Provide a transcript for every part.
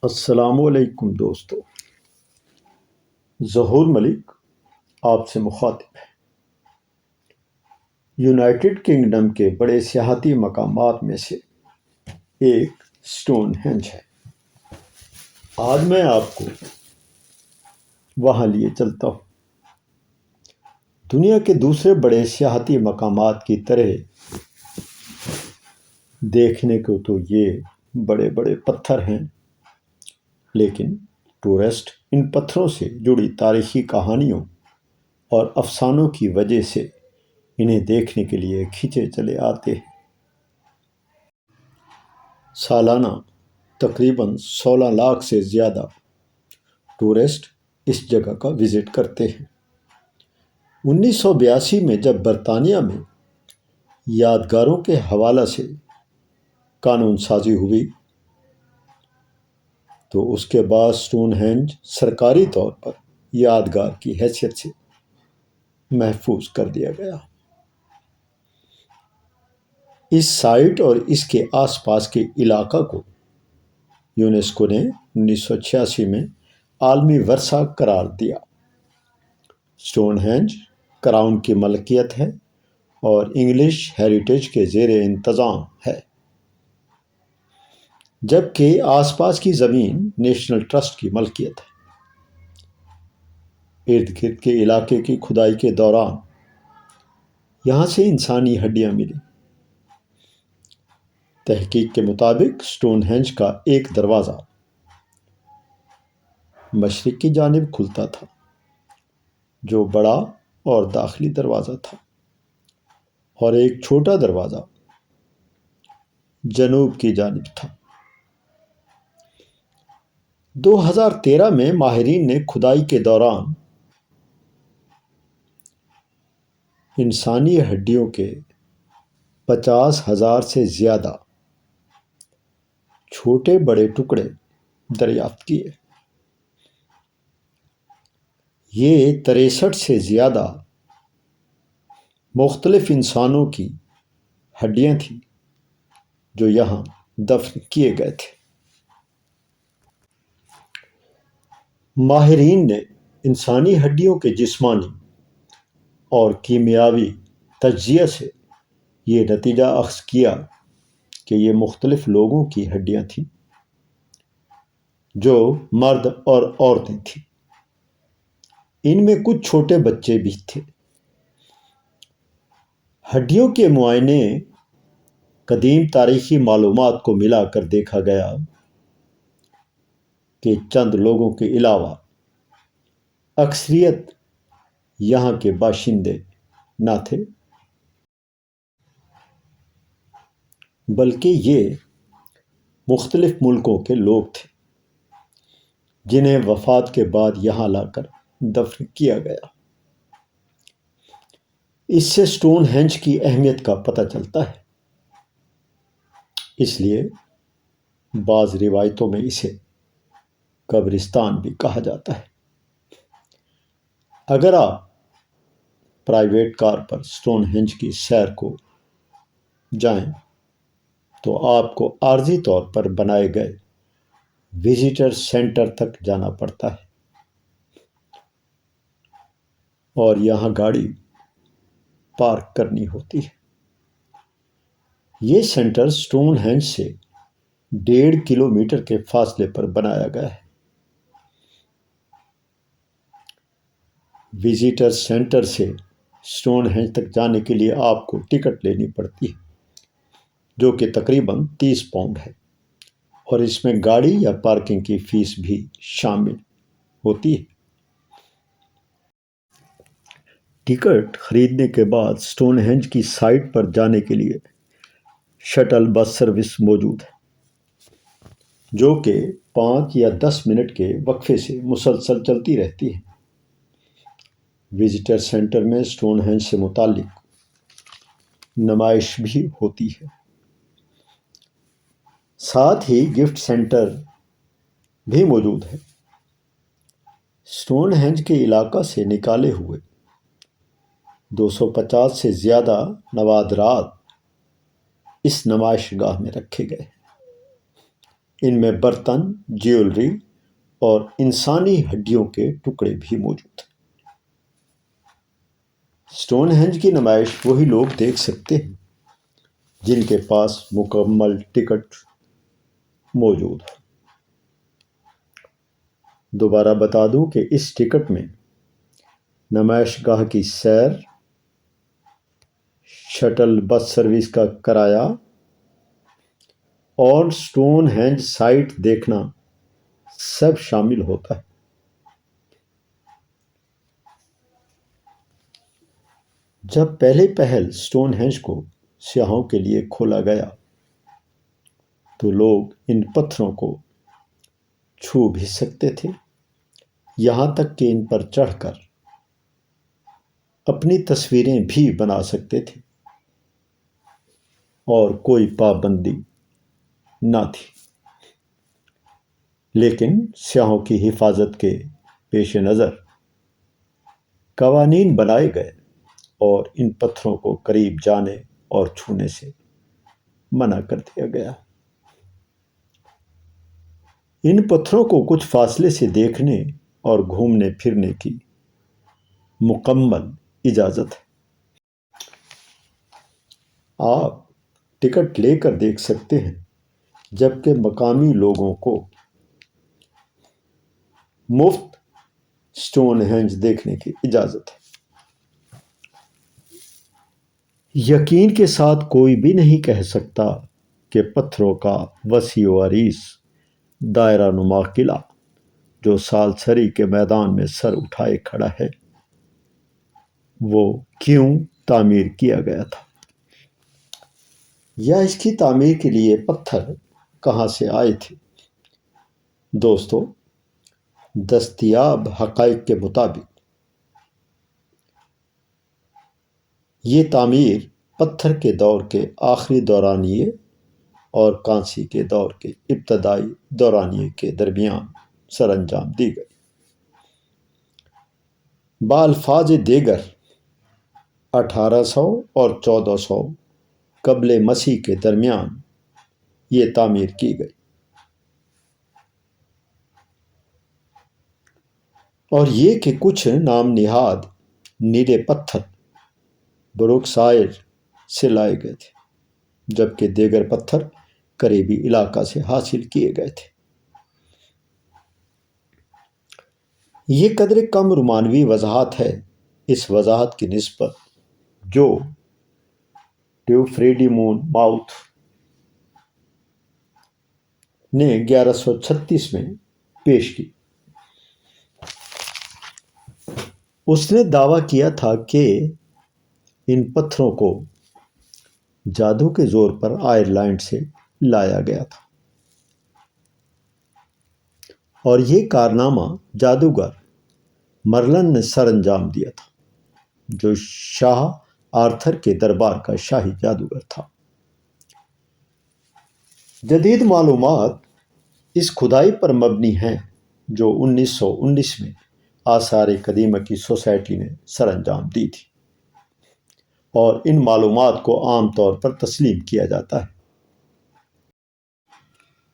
السلام علیکم دوستو، ظہور ملک آپ سے مخاطب ہے۔ یونائٹڈ کنگڈم کے بڑے سیاحتی مقامات میں سے ایک سٹون ہینج ہے۔ آج میں آپ کو وہاں لیے چلتا ہوں۔ دنیا کے دوسرے بڑے سیاحتی مقامات کی طرح دیکھنے کو تو یہ بڑے بڑے پتھر ہیں، لیکن ٹورسٹ ان پتھروں سے جڑی تاریخی کہانیوں اور افسانوں کی وجہ سے انہیں دیکھنے کے لیے کھنچے چلے آتے ہیں۔ سالانہ تقریباً 16 لاکھ سے زیادہ ٹورسٹ اس جگہ کا وزٹ کرتے ہیں۔ 1982 میں جب برطانیہ میں یادگاروں کے حوالے سے قانون سازی ہوئی تو اس کے بعد سٹون ہینج سرکاری طور پر یادگار کی حیثیت سے محفوظ کر دیا گیا۔ اس سائٹ اور اس کے آس پاس کے علاقہ کو یونیسکو نے 1986 میں عالمی ورثہ قرار دیا۔ سٹون ہینج کراؤن کی ملکیت ہے اور انگلش ہیریٹیج کے زیر انتظام ہے، جبکہ آس پاس کی زمین نیشنل ٹرسٹ کی ملکیت ہے۔ ارد گرد کے علاقے کی کھدائی کے دوران یہاں سے انسانی ہڈیاں ملی۔ تحقیق کے مطابق سٹون ہینج کا ایک دروازہ مشرق کی جانب کھلتا تھا، جو بڑا اور داخلی دروازہ تھا، اور ایک چھوٹا دروازہ جنوب کی جانب تھا۔ 2013 میں ماہرین نے کھدائی کے دوران انسانی ہڈیوں کے 50,000 سے زیادہ چھوٹے بڑے ٹکڑے دریافت کیے۔ یہ 63 سے زیادہ مختلف انسانوں کی ہڈیاں تھیں جو یہاں دفن کیے گئے تھے۔ ماہرین نے انسانی ہڈیوں کے جسمانی اور کیمیاوی تجزیہ سے یہ نتیجہ اخذ کیا کہ یہ مختلف لوگوں کی ہڈیاں تھیں، جو مرد اور عورتیں تھیں۔ ان میں کچھ چھوٹے بچے بھی تھے۔ ہڈیوں کے معائنے قدیم تاریخی معلومات کو ملا کر دیکھا گیا کہ چند لوگوں کے علاوہ اکثریت یہاں کے باشندے نہ تھے، بلکہ یہ مختلف ملکوں کے لوگ تھے جنہیں وفات کے بعد یہاں لا کر دفن کیا گیا۔ اس سے سٹون ہینج کی اہمیت کا پتہ چلتا ہے۔ اس لیے بعض روایتوں میں اسے قبرستان بھی کہا جاتا ہے۔ اگر آپ پرائیویٹ کار پر سٹون ہینج کی سیر کو جائیں تو آپ کو عارضی طور پر بنائے گئے وزٹر سینٹر تک جانا پڑتا ہے، اور یہاں گاڑی پارک کرنی ہوتی ہے۔ یہ سینٹر سٹون ہینج سے 1.5 کلومیٹر کے فاصلے پر بنایا گیا ہے۔ وزٹر سینٹر سے سٹون ہینج تک جانے کے لیے آپ کو ٹکٹ لینی پڑتی ہے، جو کہ تقریباً 30 پاؤنڈ ہے، اور اس میں گاڑی یا پارکنگ کی فیس بھی شامل ہوتی ہے۔ ٹکٹ خریدنے کے بعد سٹون ہینج کی سائٹ پر جانے کے لیے شٹل بس سروس موجود ہے، جو کہ 5 یا 10 منٹ کے وقفے سے مسلسل چلتی رہتی ہے۔ وزٹر سینٹر میں سٹون ہینج سے متعلق نمائش بھی ہوتی ہے۔ ساتھ ہی گفٹ سینٹر بھی موجود ہے۔ سٹون ہینج کے علاقہ سے نکالے ہوئے 250 سے زیادہ نوادرات اس نمائش گاہ میں رکھے گئے ہیں۔ ان میں برتن، جیولری اور انسانی ہڈیوں کے ٹکڑے بھی موجود ہیں۔ اسٹون ہینج کی نمائش وہی لوگ دیکھ سکتے ہیں جن کے پاس مکمل ٹکٹ موجود ہو۔ دوبارہ بتا دوں کہ اس ٹکٹ میں نمائش گاہ کی سیر، شٹل بس سروس کا کرایہ اور اسٹون ہینج سائٹ دیکھنا سب شامل ہوتا ہے۔ جب پہلے پہل اسٹون ہینج کو سیاحوں کے لیے کھولا گیا تو لوگ ان پتھروں کو چھو بھی سکتے تھے، یہاں تک کہ ان پر چڑھ کر اپنی تصویریں بھی بنا سکتے تھے اور کوئی پابندی نہ تھی۔ لیکن سیاحوں کی حفاظت کے پیش نظر قوانین بنائے گئے اور ان پتھروں کو قریب جانے اور چھونے سے منع کر دیا گیا۔ ان پتھروں کو کچھ فاصلے سے دیکھنے اور گھومنے پھرنے کی مکمل اجازت ہے۔ آپ ٹکٹ لے کر دیکھ سکتے ہیں، جبکہ مقامی لوگوں کو مفت اسٹون ہینج دیکھنے کی اجازت ہے۔ یقین کے ساتھ کوئی بھی نہیں کہہ سکتا کہ پتھروں کا وسیع و عریض دائرہ نما قلعہ جو سالسری کے میدان میں سر اٹھائے کھڑا ہے، وہ کیوں تعمیر کیا گیا تھا، یا اس کی تعمیر کے لیے پتھر کہاں سے آئے تھے۔ دوستو، دستیاب حقائق کے مطابق یہ تعمیر پتھر کے دور کے آخری دورانیے اور کانسی کے دور کے ابتدائی دورانیے کے درمیان سر انجام دی گئی۔ بالفاظ دیگر 1800 اور 1400 قبل مسیح کے درمیان یہ تعمیر کی گئی، اور یہ کہ کچھ نام نہاد نیلے پتھر بروکسائر سے لائے گئے تھے، جبکہ دیگر پتھر قریبی علاقہ سے حاصل کیے گئے تھے۔ یہ قدر کم رومانوی وضاحت ہے اس وضاحت کی نسبت جو ڈیوفریڈی ماؤتھ نے 1136 میں پیش کی۔ اس نے دعویٰ کیا تھا کہ ان پتھروں کو جادو کے زور پر آئرلینڈ سے لایا گیا تھا، اور یہ کارنامہ جادوگر مرلن نے سر انجام دیا تھا، جو شاہ آرتھر کے دربار کا شاہی جادوگر تھا۔ جدید معلومات اس کھدائی پر مبنی ہیں جو 1919 میں آثار قدیمہ کی سوسائٹی نے سر انجام دی تھی، اور ان معلومات کو عام طور پر تسلیم کیا جاتا ہے۔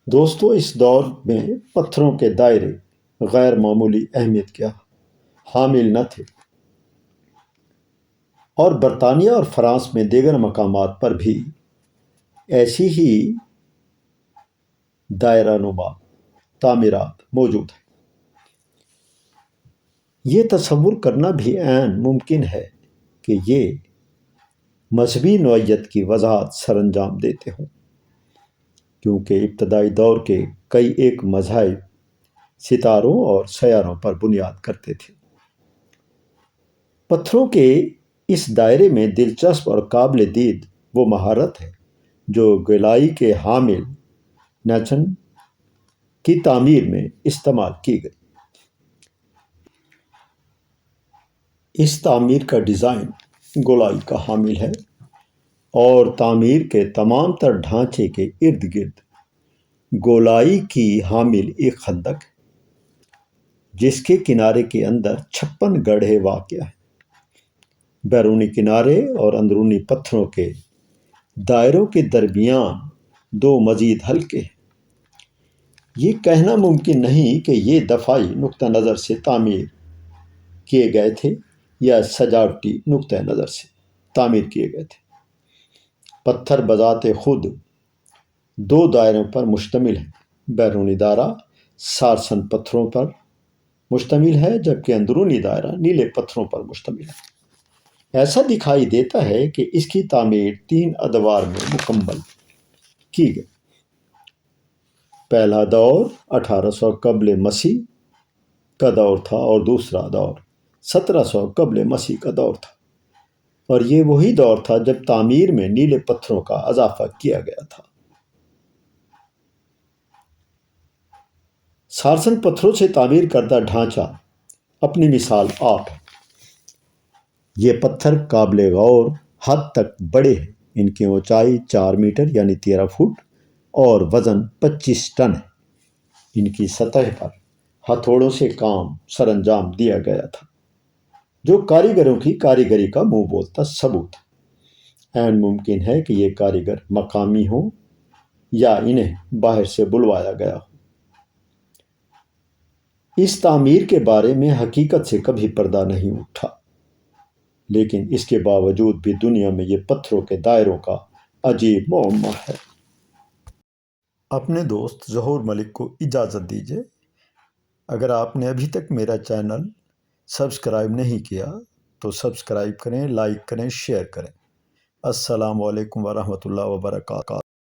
دوستو، اس دور میں پتھروں کے دائرے غیر معمولی اہمیت کے حامل نہ تھے، اور برطانیہ اور فرانس میں دیگر مقامات پر بھی ایسی ہی دائرہ نما تعمیرات موجود ہیں۔ یہ تصور کرنا بھی عین ممکن ہے کہ یہ مذہبی نوعیت کی وضاحت سر انجام دیتے ہوں، کیونکہ ابتدائی دور کے کئی ایک مذاہب ستاروں اور سیاروں پر بنیاد کرتے تھے۔ پتھروں کے اس دائرے میں دلچسپ اور قابل دید وہ مہارت ہے جو گولائی کے حامل ناچن کی تعمیر میں استعمال کی گئی۔ اس تعمیر کا ڈیزائن گولائی کا حامل ہے، اور تعمیر کے تمام تر ڈھانچے کے ارد گرد گولائی کی حامل ایک خندق ہے، جس کے کنارے کے اندر 56 گڑھے واقع ہیں۔ بیرونی کنارے اور اندرونی پتھروں کے دائروں کے درمیان 2 مزید حلقے ہیں۔ یہ کہنا ممکن نہیں کہ یہ دفاعی نقطہ نظر سے تعمیر کیے گئے تھے یا سجاوٹی نقطہ نظر سے تعمیر کیے گئے تھے۔ پتھر بذات خود دو دائروں پر مشتمل ہے۔ بیرونی دائرہ سارسن پتھروں پر مشتمل ہے جبکہ اندرونی دائرہ نیلے پتھروں پر مشتمل ہے۔ ایسا دکھائی دیتا ہے کہ اس کی تعمیر 3 ادوار میں مکمل کی گئی۔ پہلا دور 1800 قبل مسیح کا دور تھا اور دوسرا دور 1700 قبل مسیح کا دور تھا، اور یہ وہی دور تھا جب تعمیر میں نیلے پتھروں کا اضافہ کیا گیا تھا۔ سارسن پتھروں سے تعمیر کردہ ڈھانچہ اپنی مثال آپ ہے۔ یہ پتھر قابل غور حد تک بڑے ہیں۔ ان کی اونچائی 4 میٹر یعنی 13 فٹ اور وزن 25 ٹن ہے۔ ان کی سطح پر ہتھوڑوں سے کام سر انجام دیا گیا تھا، جو کاریگروں کی کاریگری کا منہ بولتا ثبوت ہے۔ عین ممکن ہے کہ یہ کاریگر مقامی ہوں یا انہیں باہر سے بلوایا گیا ہو۔ اس تعمیر کے بارے میں حقیقت سے کبھی پردہ نہیں اٹھا، لیکن اس کے باوجود بھی دنیا میں یہ پتھروں کے دائروں کا عجیب معمہ ہے۔ اپنے دوست ظہور ملک کو اجازت دیجیے۔ اگر آپ نے ابھی تک میرا چینل سبسکرائب نہیں کیا تو سبسکرائب کریں، لائک کریں، شیئر کریں۔ السلام علیکم ورحمۃ اللہ وبرکاتہ۔